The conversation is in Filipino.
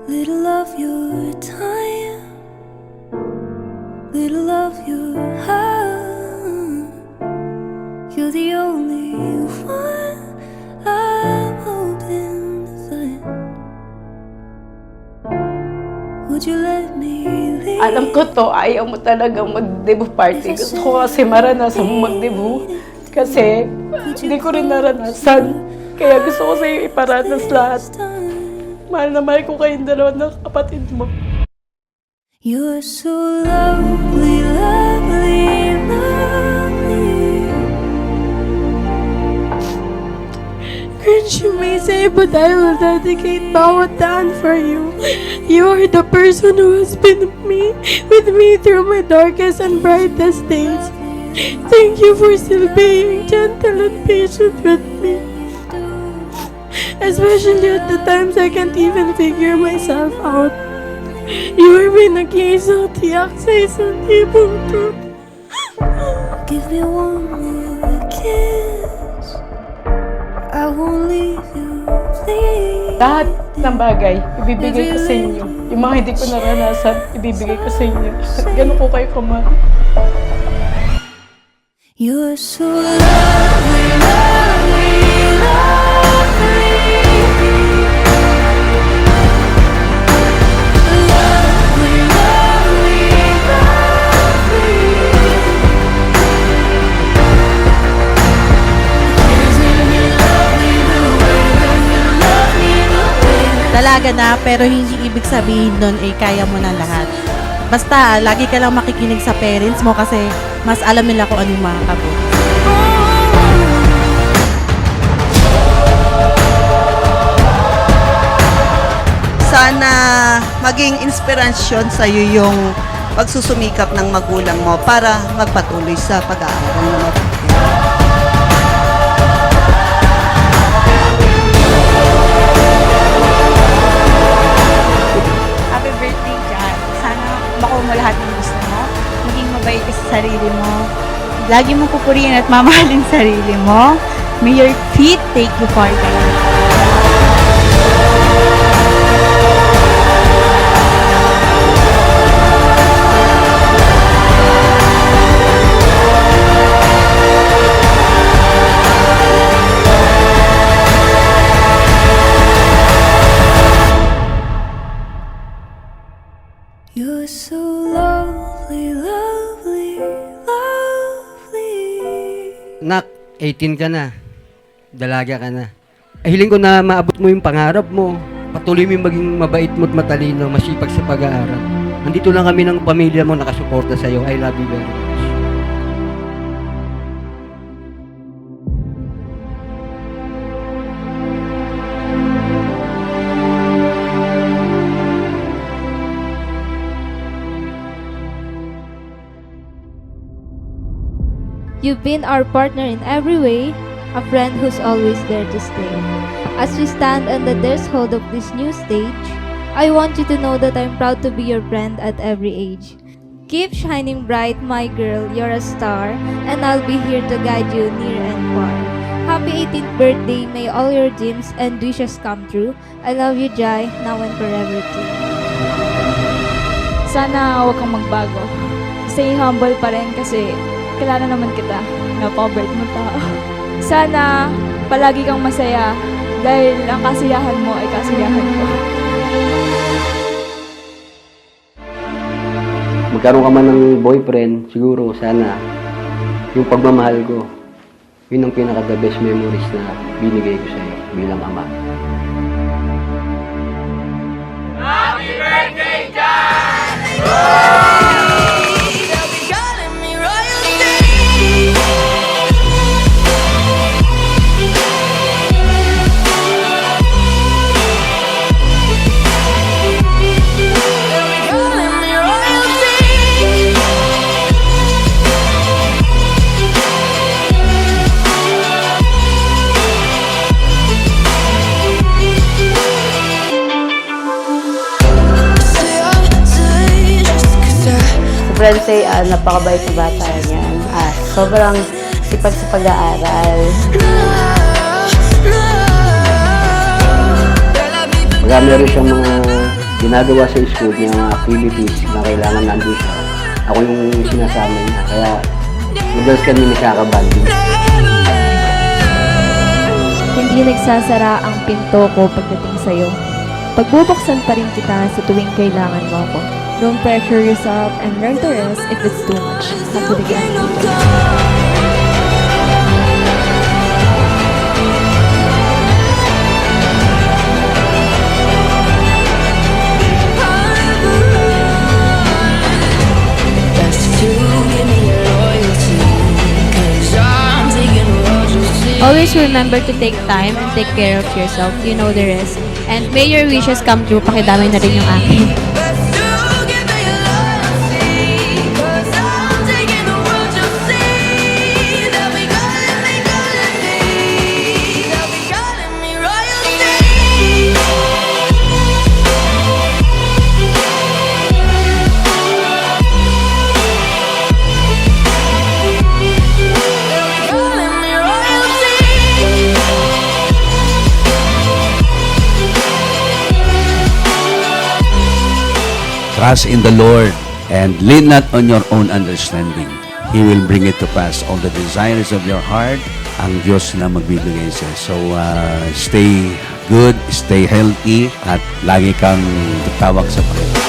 Little of your time, little of your heart. You're the only one I'm hoping to find. Would you let me leave? Alam ko to, ayaw mo talagang mag-debut party. Gusto ko kasi maranasan mo mag-debut. Kasi hindi ko rin naranasan. Kaya gusto ko sa'yo iparanas lahat. Mahal na mahal ko kayong dalawa ng kapatid mo. You're so lovely, lovely, lovely. Cringe you may say, but I will dedicate Bawat Daan for you. You are the person who has been with me through my darkest and brightest days. Thank you for still being gentle and patient with me. Especially at the times I can't even figure myself out. You are my nag-iisang tiyak sa isang ibang truth. Give me one more kiss. I won't leave you, please. Lahat ng bagay, ibibigay ko sa inyo. Yung mga hindi ko naranasan, ibibigay ko sa inyo. At gano'n ko kayo kamahal. You're so lovely, lovely, lovely. Lovely, lovely, lovely. Isn't it lovely the way that you love me, the way that Dalaga na, pero hindi ibig sabihin nun ay kaya mo na lahat. Basta, lagi ka lang makikinig sa parents mo kasi mas alam nila kung anong makakabuti. Sana maging inspirasyon sa iyo yung pagsusumikap ng magulang mo para magpatuloy sa pag-aaral na mabuti. Happy birthday, Jan. Sana makuha mo lahat ng gusto mo. Maging mabait ka sa sarili mo. Lagi mo pupurihin at mamahalin sarili mo. May your feet take you farther. you're so lovely, lovely, lovely. Nak, 18 ka na. Dalaga ka na. Hiling ko na maabot mo yung pangarap mo. Patuloy mo yung maging mabait mo at matalino, masipag sa pag-aaral. Nandito lang kami ng pamilya mo nakasuporta sa'yo. I love you very much. You've been our partner in every way, a friend who's always there to stay. As we stand on the threshold of this new stage, I want you to know that I'm proud to be your friend at every age. Keep shining bright, my girl, you're a star, and I'll be here to guide you near and far. Happy 18th birthday, may all your dreams and wishes come true. I love you, Jai, now and forever too. Sana huwag kang magbago. Stay humble pa rin kasi kilala naman kita. Napaka-bait mo tao. Sana palagi kang masaya dahil ang kasiyahan mo ay kasiyahan ko. Magkaroon ka man ng boyfriend, siguro sana yung pagmamahal ko, yun ang pinaka-the best memories na binigay ko sa'yo bilang ama. Sobrang say, napakabait na bata niyan. Sobrang sipag sa pag-aaral. Marami rin siyang mga ginagawa sa school niya mga activities na kailangan nandun siya. Ako yung sinasama niya. Kaya madalas kami nakakabanding. Hindi nagsasara ang pinto ko pagdating sa'yo. Pagbubuksan pa rin kita sa tuwing kailangan mo ako. Don't pressure yourself and learn to rest if it's too much. Nagbibigyan kita. Always remember to take time and take care of yourself. You know the rest. And may your wishes come true. Pakidami na rin yung akin. Trust in the Lord and lean not on your own understanding. He will bring it to pass. All the desires of your heart, ang Diyos na magbibigay sa'yo. So, stay good, stay healthy, at lagi kang tatawag sa Panginoon.